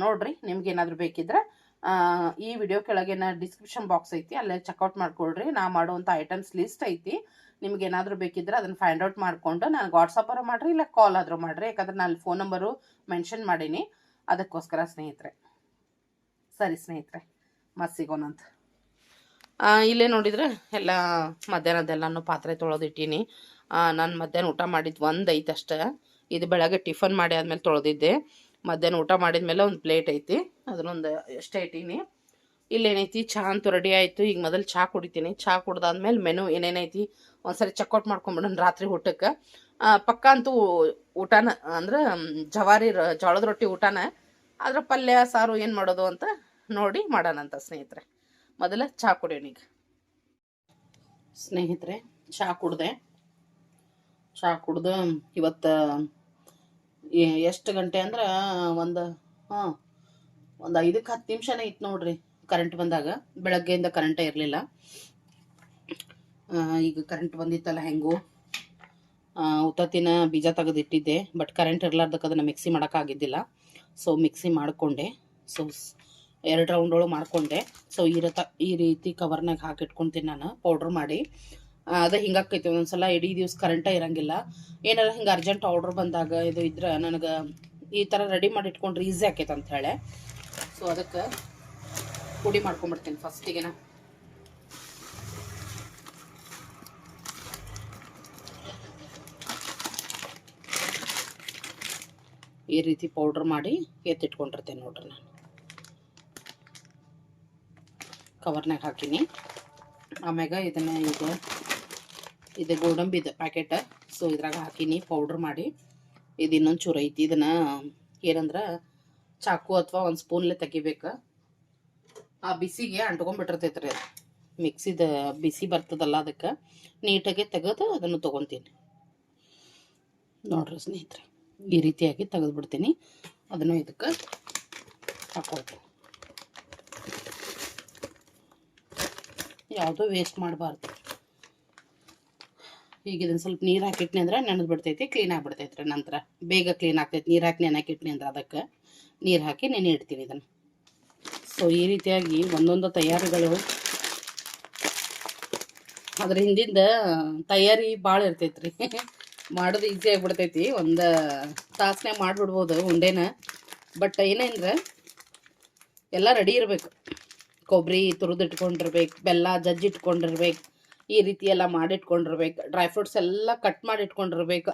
ನೋಡ್ರಿ, ನಿಮ್ಗೆ ಏನಾದರೂ ಬೇಕಿದ್ರೆ ಈ ವಿಡಿಯೋ ಕೆಳಗೆ ಡಿಸ್ಕ್ರಿಪ್ಷನ್ ಬಾಕ್ಸ್ ಐತಿ, ಅಲ್ಲೇ ಚೆಕ್ಔಟ್ ಮಾಡ್ಕೊಳ್ರಿ. ನಾ ಮಾಡುವಂಥ ಐಟಮ್ಸ್ ಲಿಸ್ಟ್ ಐತಿ. ನಿಮ್ಗೆ ಏನಾದರೂ ಬೇಕಿದ್ರೆ ಅದನ್ನು ಫೈಂಡ್ ಔಟ್ ಮಾಡಿಕೊಂಡು ನನಗೆ ವಾಟ್ಸಪ್ಪರು ಮಾಡಿರಿ, ಇಲ್ಲ ಕಾಲ್ ಆದರೂ ಮಾಡಿರಿ. ಯಾಕಂದ್ರೆ ನಾನು ಫೋನ್ ನಂಬರು ಮೆನ್ಷನ್ ಮಾಡೀನಿ, ಅದಕ್ಕೋಸ್ಕರ ಸ್ನೇಹಿತರೆ. ಸರಿ ಸ್ನೇಹಿತರೆ, ಮತ್ತೆ ಸಿಗೋಣಂತ. ಇಲ್ಲೇ ನೋಡಿದ್ರೆ ಎಲ್ಲ ಮಧ್ಯಾಹ್ನದೆಲ್ಲನೂ ಪಾತ್ರೆ ತೊಳೆದಿಟ್ಟೀನಿ. ನಾನು ಮಧ್ಯಾಹ್ನ ಊಟ ಮಾಡಿದ್ದು ಒಂದು ಐತೆ ಅಷ್ಟೇ. ಇದು ಬೆಳಗ್ಗೆ ಟಿಫನ್ ಮಾಡಿ ಆದಮೇಲೆ ತೊಳೆದಿದ್ದೆ. ಮಧ್ಯಾಹ್ನ ಊಟ ಮಾಡಿದ ಮೇಲೆ ಒಂದು ಪ್ಲೇಟ್ ಐತಿ, ಅದನ್ನೊಂದು ಎಷ್ಟೇ ಇಟ್ಟೀನಿ. ಇಲ್ಲೇನೈತಿ, ಚಹಾ ಅಂತೂ ರೆಡಿ ಆಯಿತು. ಈಗ ಮೊದಲು ಚಹಾ ಕುಡಿತೀನಿ. ಚಹಾ ಕುಡ್ದಾದ್ಮೇಲೆ ಮೆನು ಏನೇನೈತಿ ಒಂದ್ಸರಿ ಚೆಕ್ಔಟ್ ಮಾಡ್ಕೊಂಬಿಡೋಣ ರಾತ್ರಿ ಊಟಕ್ಕೆ. ಪಕ್ಕ ಅಂತೂ ಊಟನ ಅಂದ್ರೆ ಜೋಳದ ರೊಟ್ಟಿ ಊಟನ, ಅದ್ರ ಪಲ್ಯ ಸಾರು ಏನು ಮಾಡೋದು ಅಂತ ನೋಡಿ ಮಾಡೋಣಂತ ಸ್ನೇಹಿತರೆ. ಮೊದಲ ಚಹಾ ಕುಡಿಯೋಣೀಗ ಸ್ನೇಹಿತರೆ. ಚಹಾ ಕುಡ್ದು ಇವತ್ತು ಎಷ್ಟು ಗಂಟೆ ಅಂದ್ರೆ ಒಂದು 5-10 ನಿಮಿಷನೇ ಇತ್ತು ನೋಡ್ರಿ ಕರೆಂಟ್ ಬಂದಾಗ. ಬೆಳಗ್ಗೆಯಿಂದ ಕರೆಂಟೇ ಇರಲಿಲ್ಲ. ಈಗ ಕರೆಂಟ್ ಬಂದಿತ್ತಲ್ಲ ಹೆಂಗೋ. ಉತ್ತತ್ತಿನ ಬೀಜ ತೆಗೆದಿಟ್ಟಿದ್ದೆ, ಬಟ್ ಕರೆಂಟ್ ಇರಲಾರ್ದಕ್ಕೆ ಅದನ್ನು ಮಿಕ್ಸಿ ಮಾಡೋಕ್ಕಾಗಿದ್ದಿಲ್ಲ. ಸೊ ಮಿಕ್ಸಿ ಮಾಡಿಕೊಂಡೆ. ಸೊ 2 ರೌಂಡ್ ಒಳಗೆ ಮಾಡಿಕೊಂಡೆ. ಸೊ ಈ ರೀತಿ ಕವರ್ನಾಗ ಹಾಕಿಟ್ಕೊತೀನಿ ನಾನು ಪೌಡ್ರ್ ಮಾಡಿ. ಅದೇ ಹಿಂಗಾಕೈತಿ ಒಂದೊಂದ್ಸಲ ಇಡೀ ದಿವ್ಸ ಕರೆಂಟೇ ಇರೋಂಗಿಲ್ಲ. ಏನಾರ ಹಿಂಗೆ ಅರ್ಜೆಂಟ್ ಆರ್ಡ್ರ್ ಬಂದಾಗ ಇದು ಇದ್ರೆ ನನಗೆ ಈ ಥರ ರೆಡಿ ಮಾಡಿ ಇಟ್ಕೊಂಡ್ರೆ ಈಸಿ ಆಕೈತೆ ಅಂಥೇಳಿ. ಸೊ ಅದಕ್ಕೆ ಪುಡಿ ಮಾಡ್ಕೊಂಬಿಡ್ತೀನಿ ಫಸ್ಟಿಗೆನ. ಈ ರೀತಿ ಪೌಡ್ರ್ ಮಾಡಿ ಎತ್ತಿಟ್ಕೊಂಡಿರ್ತೇನೆ ನೋಡ್ರಿ. ನಾನು ಕವರ್ನಾಗ ಹಾಕೀನಿ. ಆಮ್ಯಾಗ ಇದನ್ನು ಇದು ಗೋಡಂಬಿದು ಪ್ಯಾಕೆಟ್. ಸೊ ಇದ್ರಾಗ ಹಾಕೀನಿ ಪೌಡ್ರ್ ಮಾಡಿ. ಇದು ಇನ್ನೊಂದು ಚೂರು ಐತಿ. ಇದನ್ನು ಏನಂದ್ರೆ ಚಾಕು ಅಥವಾ ಒಂದು ಸ್ಪೂನ್ಲೆ ತೆಗಿಬೇಕು. ಆ ಬಿಸಿಗೆ ಅಂಟ್ಕೊಂಡ್ಬಿಟ್ಟಿರ್ತೈತೆ ರೀ ಅದು. ಮಿಕ್ಸಿದ ಬಿಸಿ ಬರ್ತದಲ್ಲ, ಅದಕ್ಕೆ ನೀಟಾಗಿ ತೆಗೆದು ಅದನ್ನು ತೊಗೊತೀನಿ ನೋಡ್ರಿ ಸ್ನೇಹಿತರೆ. ಈ ರೀತಿಯಾಗಿ ತೆಗೆದುಬಿಡ್ತೀನಿ. ಅದನ್ನು ಇದಕ್ಕೆ ಹಾಕೊಳ್ತೀನಿ. ಯಾವುದೂ ವೇಸ್ಟ್ ಮಾಡಬಾರ್ದು. ಈಗ ಇದನ್ನು ಸ್ವಲ್ಪ ನೀರು ಹಾಕಿಟ್ನಿ ಅಂದ್ರೆ ನೆನೆದು ಬಿಡ್ತೈತಿ, ಕ್ಲೀನ್ ಆಗಿಬಿಡ್ತೈತೆ ರೀ. ನಂತರ ಬೇಗ ಕ್ಲೀನ್ ಆಗ್ತೈತಿ. ನೀರು ಹಾಕಿ ನೆನೆಕಿಟ್ನಿ ಅಂದ್ರೆ ಅದಕ್ಕೆ ನೀರು ಹಾಕಿ ನೆನೆ ಇಡ್ತೀನಿ ಇದನ್ನು. ಸೊ ಈ ರೀತಿಯಾಗಿ ಒಂದೊಂದು ತಯಾರಿಗಳು, ಅದ್ರ ಹಿಂದಿಂದ ತಯಾರಿ ಭಾಳ ಇರ್ತೈತೆ ರೀ. ಮಾಡೋದು ಈಸಿ ಆಗಿಬಿಡ್ತೈತಿ. ಒಂದು ತಾಸನ್ಯಾಗ ಮಾಡಿಬಿಡ್ಬೋದು ಉಂಡೆನ. ಬಟ್ ಏನಂದ್ರೆ ಎಲ್ಲ ರೆಡಿ ಇರಬೇಕು. ಕೊಬ್ಬರಿ ತುರಿದಿಟ್ಕೊಂಡಿರ್ಬೇಕು, ಬೆಲ್ಲ ಜಜ್ಜಿಟ್ಕೊಂಡಿರ್ಬೇಕು, ಈ ರೀತಿ ಎಲ್ಲ ಮಾಡಿಟ್ಕೊಂಡಿರ್ಬೇಕು. ಡ್ರೈ ಫ್ರೂಟ್ಸ್ ಎಲ್ಲ ಕಟ್ ಮಾಡಿ ಇಟ್ಕೊಂಡಿರ್ಬೇಕು.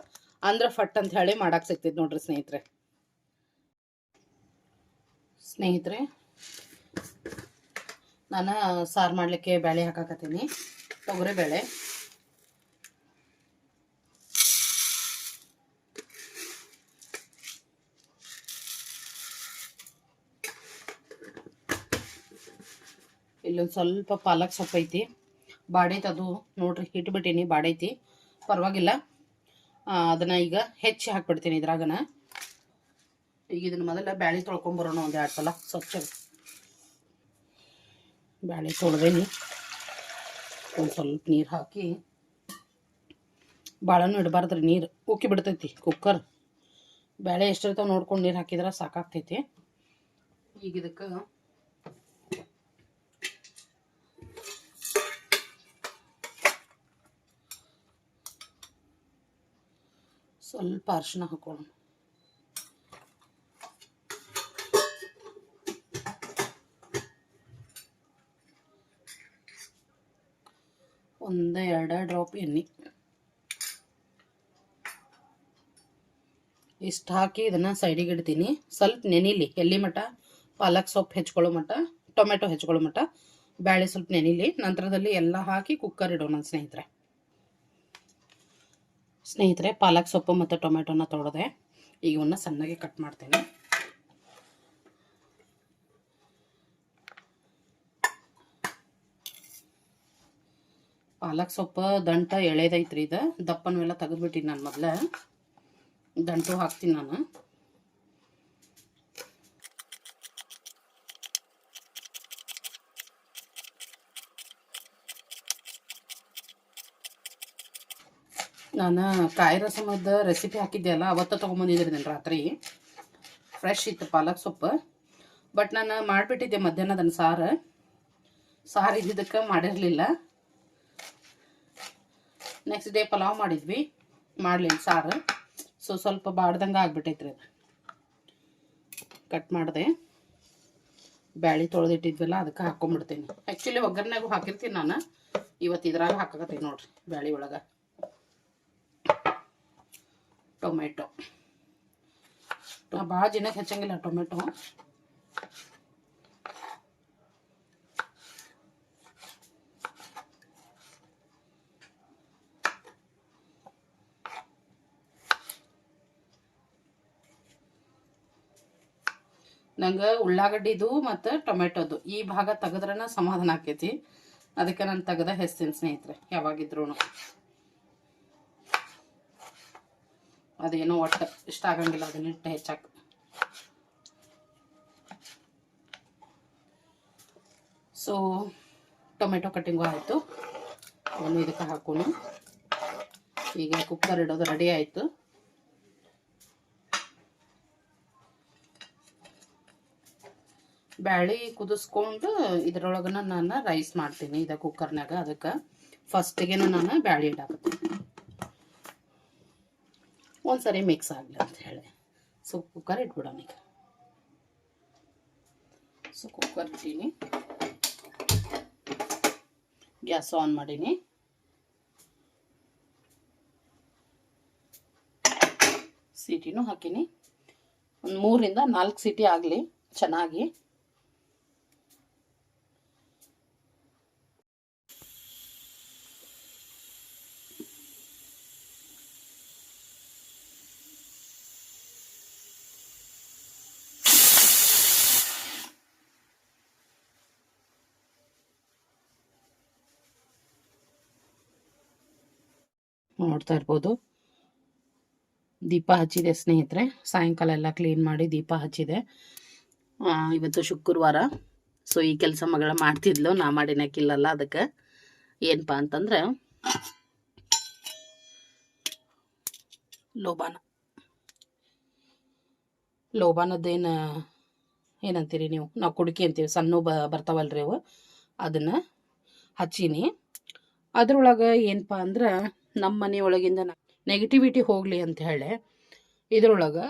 ಅಂದ್ರೆ ಫಟ್ ಅಂತ ಹೇಳಿ ಮಾಡಕ್ಕೆ ಸಿಗ್ತೈತೆ ನೋಡ್ರಿ ಸ್ನೇಹಿತರೆ. ನಾನು ಸಾರು ಮಾಡಲಿಕ್ಕೆ ಬೇಳೆ ಹಾಕಾಕತ್ತೀನಿ. ತೊಗರಿಬೇಳೆ, ಇಲ್ಲೊಂದು ಸ್ವಲ್ಪ ಪಾಲಕ್ ಸೊಪ್ಪು ಐತಿ, ಬಾಡೈತಿ. ಅದು ನೋಡ್ರಿ ಇಟ್ಬಿಟ್ಟೀನಿ, ಬಾಡೈತಿ, ಪರವಾಗಿಲ್ಲ. ಅದನ್ನು ಈಗ ಹೆಚ್ಚಿ ಹಾಕ್ಬಿಡ್ತೀನಿ ಇದ್ರಾಗನ. ಈಗ ಇದನ್ನು ಮೊದಲ ಬ್ಯಾಳೆ ತೊಳ್ಕೊಂಬರೋಣ ಒಂದು 2 ಸಲ ಸ್ವಚ್ಛ. ಬ್ಯಾಳೆ ತೊಳ್ದೇನಿ. ಒಂದು ಸ್ವಲ್ಪ ನೀರು ಹಾಕಿ, ಭಾಳನೂ ಇಡಬಾರ್ದ್ರಿ, ನೀರು ಉಕ್ಕಿ ಬಿಡ್ತೈತಿ ಕುಕ್ಕರ್. ಬ್ಯಾಳೆ ಎಷ್ಟಿರ್ತಾವೆ ನೋಡ್ಕೊಂಡು ನೀರು ಹಾಕಿದ್ರೆ ಸಾಕಾಗ್ತೈತಿ. ಈಗ ಇದಕ್ಕೆ ಸ್ವಲ್ಪ ಅರಿಶಿನ ಹಾಕೋಣ. ಒಂದು 2 ಡ್ರಾಪ್ ಎಣ್ಣೆ ಇಷ್ಟು ಹಾಕಿ ಇದನ್ನು ಸೈಡಿಗೆ ಇಡ್ತೀನಿ. ಸ್ವಲ್ಪ ನೆನಿಲಿ, ಎಲ್ಲಿ ಮಟ್ಟ ಪಾಲಕ್ ಸೊಪ್ಪು ಹೆಚ್ಕೊಳ್ಳೋ ಮಟ್ಟ, ಟೊಮೆಟೊ ಹೆಚ್ಕೊಳ್ಳೋ ಮಟ್ಟ ಬ್ಯಾಳೆ ಸ್ವಲ್ಪ ನೆನಿಲಿ. ನಂತರದಲ್ಲಿ ಎಲ್ಲ ಹಾಕಿ ಕುಕ್ಕರ್ ಇಡೋಣ ಸ್ನೇಹಿತರೆ. ಪಾಲಕ್ ಸೊಪ್ಪು ಮತ್ತು ಟೊಮೆಟೊನ ತೊಳೆದೆ. ಈಗ ಇವನ್ನ ಸಣ್ಣಗೆ ಕಟ್ ಮಾಡ್ತೀನಿ. ಪಾಲಕ್ ಸೊಪ್ಪು ದಂಟ ಎಳೆದೈತ್ರಿ. ಇದು ದಪ್ಪನವೆಲ್ಲ ತೆಗೆದ್ಬಿಟ್ಟಿನಿ ನಾನು. ಮೊದಲೇ ದಂಟು ಹಾಕ್ತೀನಿ ನಾನು. ಕಾಯಿ ರಸಮದ ರೆಸಿಪಿ ಹಾಕಿದ್ದೆ ಅಲ್ಲ, ಅವತ್ತು ತೊಗೊಂಬಂದಿದ್ರಿ ನಾನು ರಾತ್ರಿ. ಫ್ರೆಶ್ ಇತ್ತು ಪಾಲಕ್ ಸೊಪ್ಪು. ಬಟ್ ನಾನು ಮಾಡಿಬಿಟ್ಟಿದ್ದೆ ಮಧ್ಯಾಹ್ನ ಅದನ್ನು ಸಾರು ಇದ್ದಿದ್ದಕ್ಕೆ ಮಾಡಿರಲಿಲ್ಲ. ನೆಕ್ಸ್ಟ್ ಡೇ ಪಲಾವ್ ಮಾಡಿದ್ವಿ, ಮಾಡಲಿಲ್ಲ ಸಾರು. ಸೊ ಸ್ವಲ್ಪ ಬಾಡ್ದಂಗೆ ಆಗ್ಬಿಟ್ಟೈತ್ರಿ ಅದು. ಕಟ್ ಮಾಡಿದೆ, ಬ್ಯಾಳಿ ತೊಳೆದಿಟ್ಟಿದ್ವಲ್ಲ ಅದಕ್ಕೆ ಹಾಕ್ಕೊಂಬಿಡ್ತೀನಿ. ಆ್ಯಕ್ಚುಲಿ ಒಗ್ಗರಣೆಗೂ ಹಾಕಿರ್ತೀನಿ ನಾನು, ಇವತ್ತು ಇದ್ರಾಗ ಹಾಕಕತ್ತೀನಿ ನೋಡ್ರಿ. ಬ್ಯಾಳಿ ಒಳಗೆ ಟೊಮೆಟೊ ಭಾಳ ಜನಕ್ಕೆ ಹೆಚ್ಚಂಗಿಲ್ಲ ಟೊಮೆಟೊ. ನಂಗೆ ಉಳ್ಳಾಗಡ್ಡಿದು ಮತ್ತು ಟೊಮೆಟೊದು ಈ ಭಾಗ ತೆಗೆದ್ರನ ಸಮಾಧಾನ ಆಕೈತಿ. ಅದಕ್ಕೆ ನಾನು ತೆಗೆದ ಹೆಸ್ತೀನಿ ಸ್ನೇಹಿತರೆ, ಯಾವಾಗಿದ್ರೂ ಅದೇನೋ ಒಟ್ಟು ಇಷ್ಟ ಆಗಂಗಿಲ್ಲ ಅದನ್ನಿಟ್ಟು ಹೆಚ್ಚಾಕ. ಸೊ ಟೊಮೆಟೊ ಕಟ್ಟಿಂಗು ಆಯಿತು, ಅವನು ಇದಕ್ಕೆ ಹಾಕೋನು. ಈಗ ಕುಕ್ಕರ್ ಇಡೋದು ರೆಡಿ ಆಯಿತು. ಬ್ಯಾಳಿ ಕುದಿಸ್ಕೊಂಡು ಇದ್ರೊಳಗನ ನಾನು ರೈಸ್ ಮಾಡ್ತೀನಿ ಇದು ಕುಕ್ಕರ್ನಾಗ. ಅದಕ್ಕೆ ಫಸ್ಟಿಗೆ ನಾನು ಬ್ಯಾಳಿ ಇಡಾಕತ್ತೀನಿ, ಒಂದ್ಸರಿ ಮಿಕ್ಸ್ ಆಗಲಿ ಅಂತ ಹೇಳಿ. ಸೊ ಕುಕ್ಕರ್ ಇಟ್ಬಿಡೋಣ ಈಗ. ಸೊ ಕುಕ್ಕರ್ ಇಟ್ಟೀನಿ, ಗ್ಯಾಸ್ ಆನ್ ಮಾಡೀನಿ. ಸೀಟಿನೂ ಹಾಕೀನಿ. ಒಂದು 3 ರಿಂದ 4 ಸೀಟಿ ಆಗಲಿ ಚೆನ್ನಾಗಿ. ನೋಡ್ತಾ ಇರ್ಬೋದು, ದೀಪ ಹಚ್ಚಿದೆ ಸ್ನೇಹಿತರೆ. ಸಾಯಂಕಾಲ ಎಲ್ಲ ಕ್ಲೀನ್ ಮಾಡಿ ದೀಪ ಹಚ್ಚಿದೆ. ಇವತ್ತು ಶುಕ್ರವಾರ. ಸೊ ಈ ಕೆಲಸ ಮಗಳ ಮಾಡ್ತಿದ್ಲು, ನಾ ಮಾಡಿನಕ್ಕಿಲ್ಲಲ್ಲ. ಅದಕ್ಕೆ ಏನಪ್ಪ ಅಂತಂದ್ರೆ ಲೋಬಾನದ್ದೇನು ಏನಂತೀರಿ ನೀವು, ನಾವು ಕುಡಿಕೆ ಅಂತೀವಿ, ಸಣ್ಣ ಬರ್ತಾವಲ್ರಿ ಅವು, ಅದನ್ನು ಹಚ್ಚೀನಿ. ಅದ್ರೊಳಗೆ ಏನಪ್ಪ ಅಂದ್ರೆ ನಮ್ಮ ಮನೆಯೊಳಗಿಂದ ನೆಗೆಟಿವಿಟಿ ಹೋಗಲಿ ಅಂತ ಹೇಳಿ ಇದ್ರೊಳಗೆ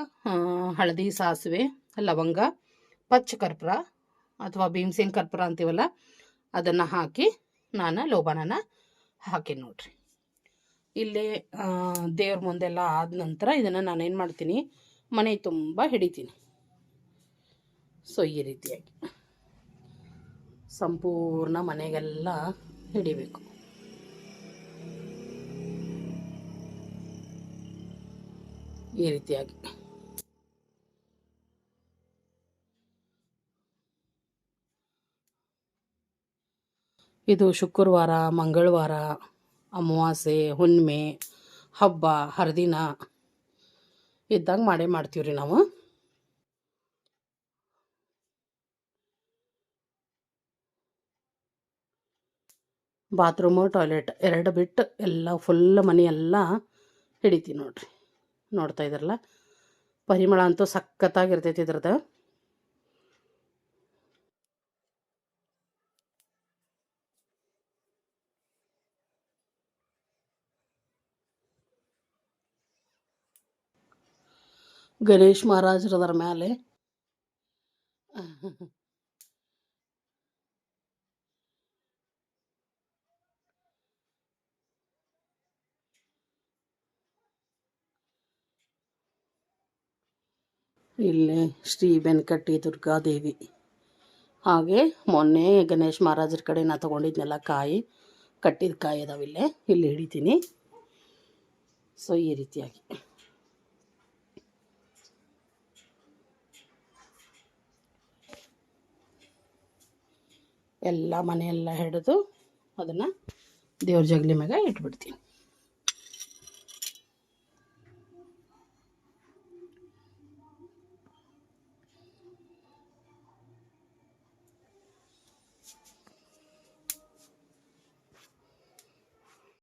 ಹಳದಿ, ಸಾಸಿವೆ, ಲವಂಗ, ಪಚ್ಚ ಕರ್ಪೂರ ಅಥವಾ ಭೀಮಸೇನ್ ಕರ್ಪೂರ ಅಂತೀವಲ್ಲ ಅದನ್ನು ಹಾಕಿ ನಾನು ಲೋಬಾನನ ಹಾಕಿ ನೋಡ್ರಿ. ಇಲ್ಲೇ ದೇವ್ರ ಮುಂದೆಲ್ಲ ಆದ ನಂತರ ಇದನ್ನು ನಾನೇನು ಮಾಡ್ತೀನಿ, ಮನೆ ತುಂಬ ಹಿಡಿತೀನಿ. ಸೊ ಈ ರೀತಿಯಾಗಿ ಸಂಪೂರ್ಣ ಮನೆಗೆಲ್ಲ ಹಿಡಿಬೇಕು. ಈ ರೀತಿಯಾಗಿ ಇದು ಶುಕ್ರವಾರ, ಮಂಗಳವಾರ, ಅಮಾವಾಸ್ಯೆ, ಹುಣ್ಣಿಮೆ, ಹಬ್ಬ ಹರಿದಿನ ಇದ್ದಾಗ ಮಾಡ್ತೀವಿ ರೀ ನಾವು. ಬಾತ್ರೂಮು, ಟಾಯ್ಲೆಟ್ 2 ಬಿಟ್ಟು ಎಲ್ಲ ಫುಲ್ ಮನೆಯೆಲ್ಲ ಹಿಡಿತೀವಿ ನೋಡ್ರಿ. ನೋಡ್ತಾ ಇದ್ರಲ್ಲ, ಪರಿಮಳ ಅಂತೂ ಸಖತ್ತಾಗಿರ್ತೈತಿ ಇದ್ರದ್ದು. ಗಣೇಶ್ ಮಹಾರಾಜರದರ ಮೇಲೆ ಇಲ್ಲಿ ಶ್ರೀ ಬೆನಕಟ್ಟಿ ದುರ್ಗಾದೇವಿ. ಹಾಗೆ ಮೊನ್ನೆ ಗಣೇಶ್ ಮಹಾರಾಜರ ಕಡೆ ನಾ ತೊಗೊಂಡಿದ್ನೆಲ್ಲ ಕಾಯಿ, ಕಟ್ಟಿದ ಕಾಯಿ ಅದಾವಿಲ್ಲೇ, ಇಲ್ಲಿ ಹಿಡಿತೀನಿ. ಸೊ ಈ ರೀತಿಯಾಗಿ ಎಲ್ಲ ಮನೆಯೆಲ್ಲ ಹಿಡಿದು ಅದನ್ನು ದೇವ್ರ ಜಗಲಿ ಮ್ಯಾಗ ಇಟ್ಬಿಡ್ತೀನಿ.